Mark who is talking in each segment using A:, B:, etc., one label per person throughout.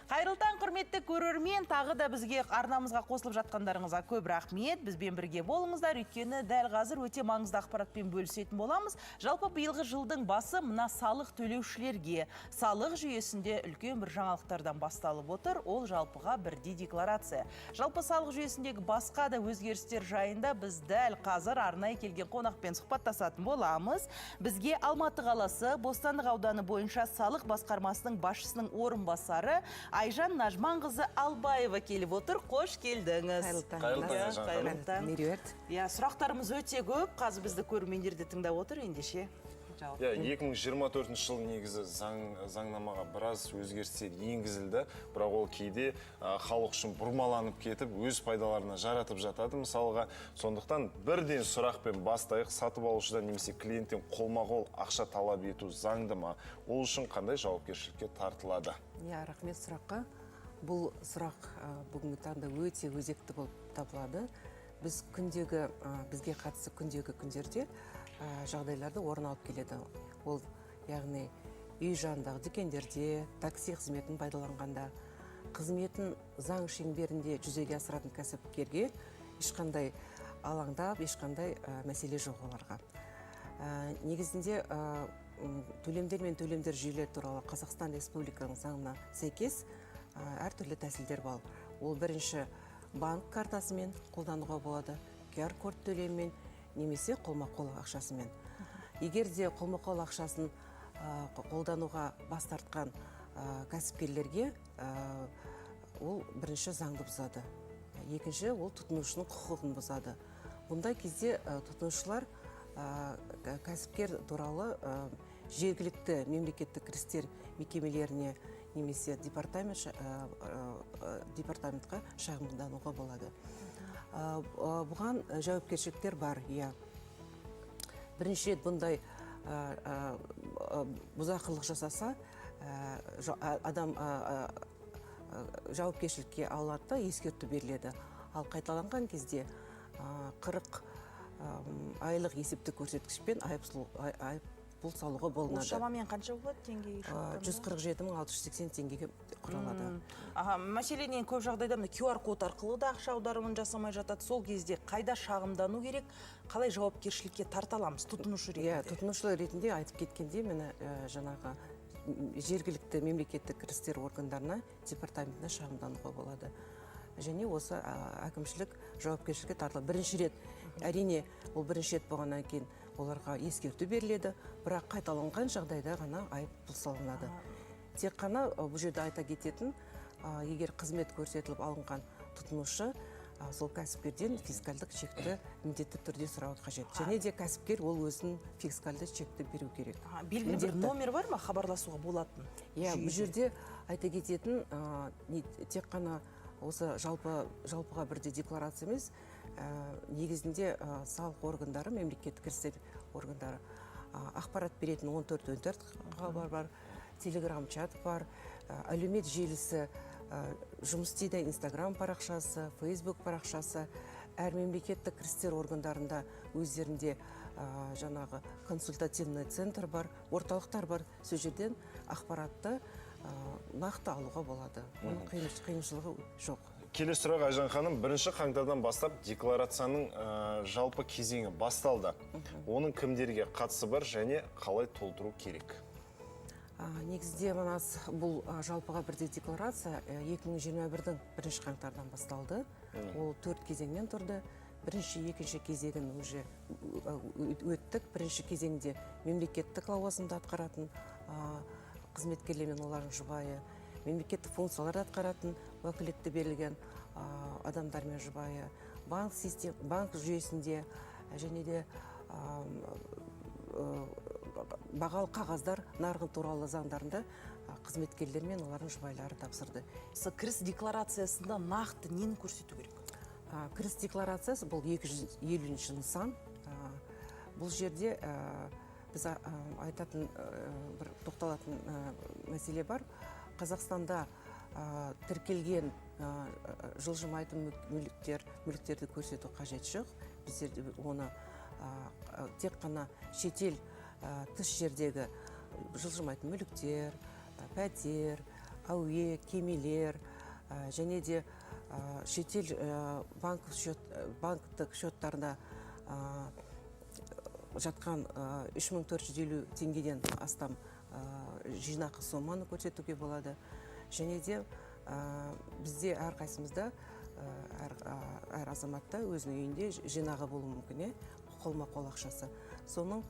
A: Қайырлы таң, құрметті көрермен, тағы да бізге арнамызға қосылып жатқандарыңызға көп рахмет. Бізбен бірге болыңыздар, өйткені дәл қазір өте маңызды ақпаратпен бөлісетін боламыз. Жалпы биылғы жылдың басы мына салық төлеушілерге салық жүйесінде үлкен бір жаңалықтардан басталып отыр. Ол жалпыға бірдей декларация. Жалпы салық жүйесіндегі басқа да өзгерістер жайында біз дәл қазір арнайы келген қонақпен сұхбаттасатын боламыз. Бізге Алматы қаласы Бостандық ауданы бойынша салық басқармасының басшысының орынбасары Айжан Нажманқызы Албаева келіп отыр. Қош келдіңіз.
B: Қайырлы таң.
A: Сұрақтарымыз өте көп. Қазір бізді көрермендерді тыңдап отыр ендеше.
B: 2024 жыл негізі заңнамаға біраз өзгерістер енгізілді, бірақ ол кейде халық үшін бұрмаланып кетіп, өз пайдаларына жаратып жатады. Мысалға, сондықтан бірден сұрақпен бастайық, сатып алушыдан немесе клиенттен қолма-қол ақша талап ету заңды ма? Ол үшін қандай жауапкершілікке тартылады?
C: Рахмет сұраққа. Бұл сұрақ бүгінгі таңда өте өзекті болып табылады. Біз бізге қатысы күндегі күндерде жағдайларды орын алып келеді. Ол, яғни, үй жанындағы дүкендерде, такси қызметін пайдаланғанда, қызметін заң шеңберінде жүзеге асыратын кәсіпкерге ешқандай алаңдап, ешқандай мәселе жоқ оларға. Негізінде төлемдер мен төлемдер жүйелері туралы Қазақстан Республиканың заңына сәйкес әртүрлі тәсілдер бар. Ол бірінші банк картасымен қолдануға болады, QR-код төлеммен, немесе қолма-қол ақшасымен. Егер де қолма-қол ақшасын қолдануға бас тартқан кәсіпкерлерге ол бірінші заңды бұзады. Екінші, ол тұтынушының құқығын бұзады. Бұндай кезде тұтынушылар кәсіпкер туралы жергілікті мемлекеттік кірістер мекемелеріне немесе департаментқа шағымдануға болады. Бұған жауапкершіліктер бар. Бірінші рет бұндай бұзақылық жасаса, адам жауапкершілікке алынады, ескерту беріледі. Ал қайталанған кезде 40 айлық есептік көрсеткішпен айыппұл салуға болынады.
A: Ол шамамен қанша болады теңгеге?
C: 147.680 теңгеге құралады.
A: Мәселен, көп жағдайда QR-код арқылы да ақша аударымын жасамай жатады. Сол кезде қайда шағымдану керек, қалай жауапкершілікке тарталамыз тұтынушы ретінде?
C: Тұтынушы ретінде айтып кеткенде, мені жаңағы жергілікті мемлекеттік кірістер органдарына, департаментіне шағымдануға болады. Және осы әкімшілік жауапкершілікке тартылады. Бірінші рет, әрине, ол бірінші рет болғаннан кейін оларға ескерту беріледі, бірақ қайталанған жағдайда ғана айыппұл салынады. Тек қана бұл жерде айта кететін, егер қызмет көрсетіліп алынған тұтынушы сол кәсіпкерден фискальдық чекті міндетті түрде сұрауы қажет. Және де кәсіпкер ол өзінің фискальды чекті беру керек.
A: Белгілі бір номер бар ма хабарласуға болатын?
C: Бұл жерде айта кететін тек қана осы жалпыға бірде декларация емес, негізінде салық органдары, мемлекеттік кірістер органдары ақпарат беретін 14-14 хабар бар, телеграм-чат бар, әлеумет желісі жұмыс істейді, Инстаграм парақшасы, Фейсбук парақшасы, әр мемлекеттік кірістер органдарында өздерінде жаңағы консультативный центр бар, орталықтар бар, сол жерден ақпаратты нақты алуға болады. Оның қиыншылығы жоқ.
B: Келесі сұрақ, Айжан ханым, 1 қаңтардан бастап декларацияның жалпы кезеңі басталды. Оның кімдерге қатысы бар және қалай толтыру керек?
C: Негізде бұл жалпыға бірдей декларация 2021-дің 1 қаңтардан басталды. Ол 4 кезеңнен тұрды. Бірінші, екінші кезегін уже өттік. Бірінші кезеңде мемлекеттік лауазымды атқаратын қызметкерлер мен олардың жұбайы, мемлекеттік функцияларды атқаратын уәкілетті берілген адамдар мен жұбайы, банк жүйесінде және де бағалы қағаздар нарығы туралы заңдарында қызметкерлер мен олардың жұбайлары тапсырды.
A: Кіріс декларациясында нақты нені көрсету керек?
C: Кіріс декларациясы бұл 250-ші нысан. Бұл жерде біз айтатын бір тоқталатын мәселе бар. Қазақстанда тіркелген жылжымайтын мүліктерді көрсету қажет жоқ. Біздерде оны тек қана шетел тыс жердегі жылжымайтын мүліктер, пәтер, әуе, кемелер, және де шетел банктік счеттарында жатқан 3450 теңгеден астам жинақы соманы көрсетуге болады. Және де бізде әрқайсымызда әр азаматта өзінің үйінде жинағы болуы мүмкін, қолма-қол ақшасы. Соның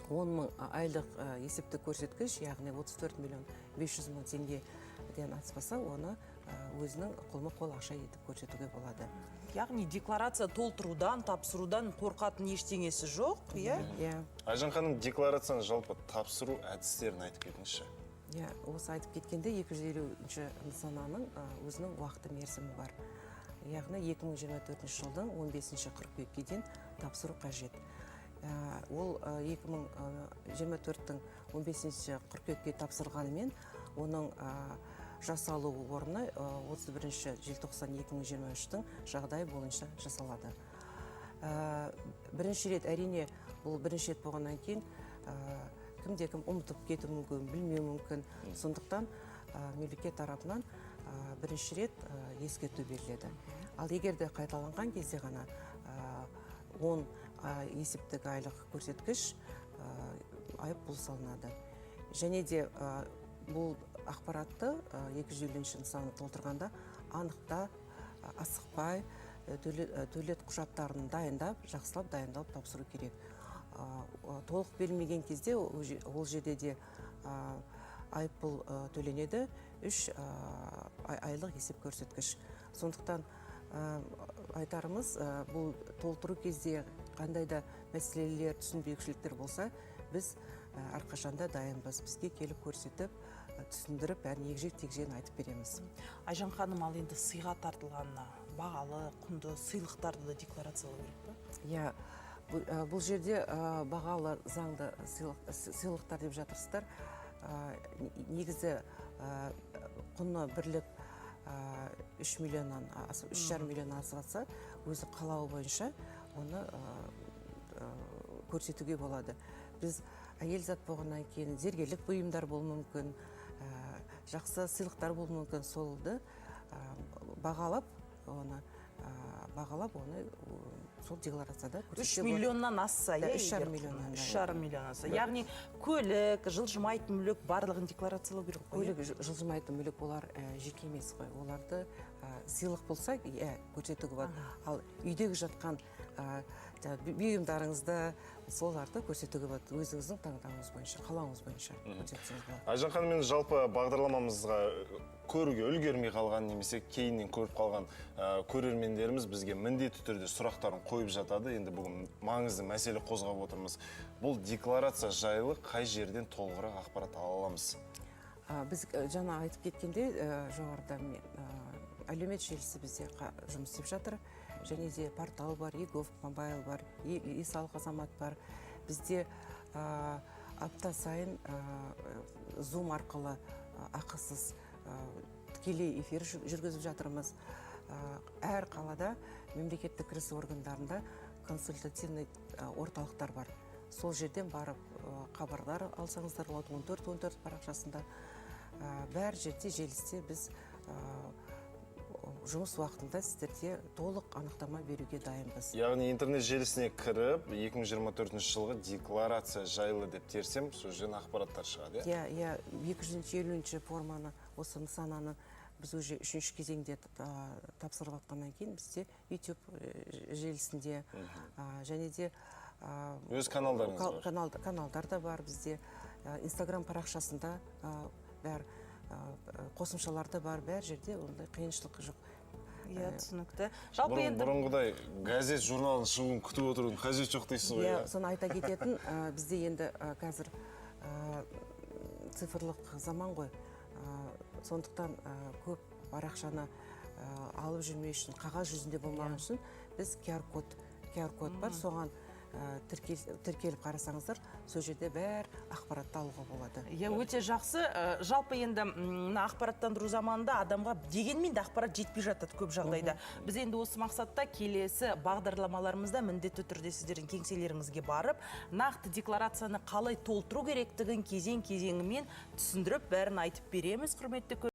C: 10 мың айлық есептік көрсеткіш, яғни 34 миллион 500 мың теңгеден аспаса, оны өзінің қолма-қол ақша етіп көрсетуге болады.
A: Яғни декларация толтырудан, тапсырудан қорқатын ештеңесі жоқ, иә?
C: Иә.
B: Айжан ханым, декларацияны жалпы тапсыру әдістерін айтып кетіңізші.
C: Иә, осы айтып кеткенде 250-ші нысананың өзінің уақыты мерзімі бар. Яғни 2024 жылдың 15-ші қыркүйекке дейін тапсыру қажет. Ол 2024-тің 15-ші қыркүйекке тапсырғанымен, оның жасалу орны 31-ші желтоқсан 2023-тің жағдайы бойынша жасалады. Бірінші рет, әрине, бұл бірінші рет болғаннан кейін кімде-кім ұмытып кету мүмкін, білмеу мүмкін. Сондықтан мемлекет тарапынан бірінші рет ескерту беріледі. Ал егер де қайталанған кезде ғана 10 есептік айлық көрсеткіш айыппұл салынады. Және де бұл ақпаратты 250-ші нысаны толтырғанда анықта, асықпай, төлет құжаттарын дайындап, жақсылап дайындалып тапсыру керек. Толық берілмеген кезде ол жерде де айыппұл төленеді, 3 айлық есеп көрсеткіш. Сондықтан айтарымыз, бұл толтыру кезде қандай да мәселелер, түсінбеушіліктер болса, біз әрқашанда дайынбыз. Бізге келіп көрсетіп, түсіндіріп, бәрін егжей-тегжейін айтып береміз.
A: Айжан ханым, ал енді сыйға тартылғанына бағалы, құнды сыйлықтарды да декларациялау керек пе?
C: Иә, бұл жерде бағалы заңды сыйлықтар деп жатырсыздар. Негізі құны бірлік 3,5 миллионнан асып жатса, өзі қалауы бойынша оны көрсетуге болады. Біз әйел зат болғаннан кейін зергерлік бұйымдар болуы мүмкін, жақсы сыйлықтар болуы мүмкін, солды бағалап оны сол декларацияда
A: 3 миллионнан асса,
C: 3,5 миллионнан.
A: 3,5 миллион асса. Яғни көлік, жылжымайтын мүлік барлығын декларациялау керек қой?
C: Көлік, жылжымайтын мүлік олар жеке емес қой. Оларды сыйлық болса, көрсетуге болады. Ал үйдегі жатқан бұйымдарыңызды, соларды көрсетуге болады. Өзіңіздің таңдауыңыз бойынша, қалауыңыз бойынша көрсетсеңіз болады.
B: Айжан ханым, мен жалпы бағдарламамызға көруге үлгермей қалған, немесе кейіннен көріп қалған көрермендеріміз бізге міндетті түрде сұрақтарын қойып жатады. Енді бүгін маңызды мәселе қозғап отырмыз. Бұл декларация жайлы қай жерден толығырақ ақпарат ала аламыз?
C: Біз жаңа айтып кеткенде, жоғарыда әлеумет желісі бізде жұмыс істеп жатыр. Және де портал бар, e-gov мобайл бар, e-салық азамат бар. Бізде апта сайын Zoom арқылы ақысыз тікелей эфир жүргізіп жатырмыз. Әр қалада мемлекеттік кіріс органдарында консультативный орталықтар бар. Сол жерден барып хабардар алсаңыздар болады, 14-14 парақшасында. Бәр жерде желісте біз жұмыс уақытында сіздерге толық анықтама беруге дайынбыз.
B: Яғни интернет желісіне кіріп, 2024 жылғы декларация жайлы деп терсем, сол жерден ақпараттар шығады,
C: иә? Иә, 250-ші форманы, осы нысананы біз уже 3-ші кезеңде тапсырып атқаннан кейін бізде YouTube желісінде және де
B: өз каналдарыңыз бар?
C: Каналдар да бар бізде. Instagram парақшасында бәр қосымшаларда бар, бәр жерде ондай қиыншылық жоқ.
A: Иә, түсінікті.
B: Бұрынғыдай газет журналын шығуын күтіп отырудың қажет жоқ дейсіз ғой?
C: Иә, соны айта кететін, бізде енді қазір цифрлық заман ғой. Сондықтан көп парақшаны алып жүрмей үшін, қағаз жүзінде болмаған үшін біз QR-код бар, соған тіркеліп қарасаңыздар, сол жерде бәр ақпаратты алуға болады.
A: Өте жақсы. Жалпы енді мына ақпараттандыру заманында адамға дегенмен де ақпарат жетпей жатады көп жағдайда. Біз енді осы мақсатта келесі бағдарламаларымызда міндетті түрде сіздердің кеңселеріңізге барып, нақты декларацияны қалай толтыру керектігін кезең-кезеңімен түсіндіріп, бәрін айтып береміз, құрметті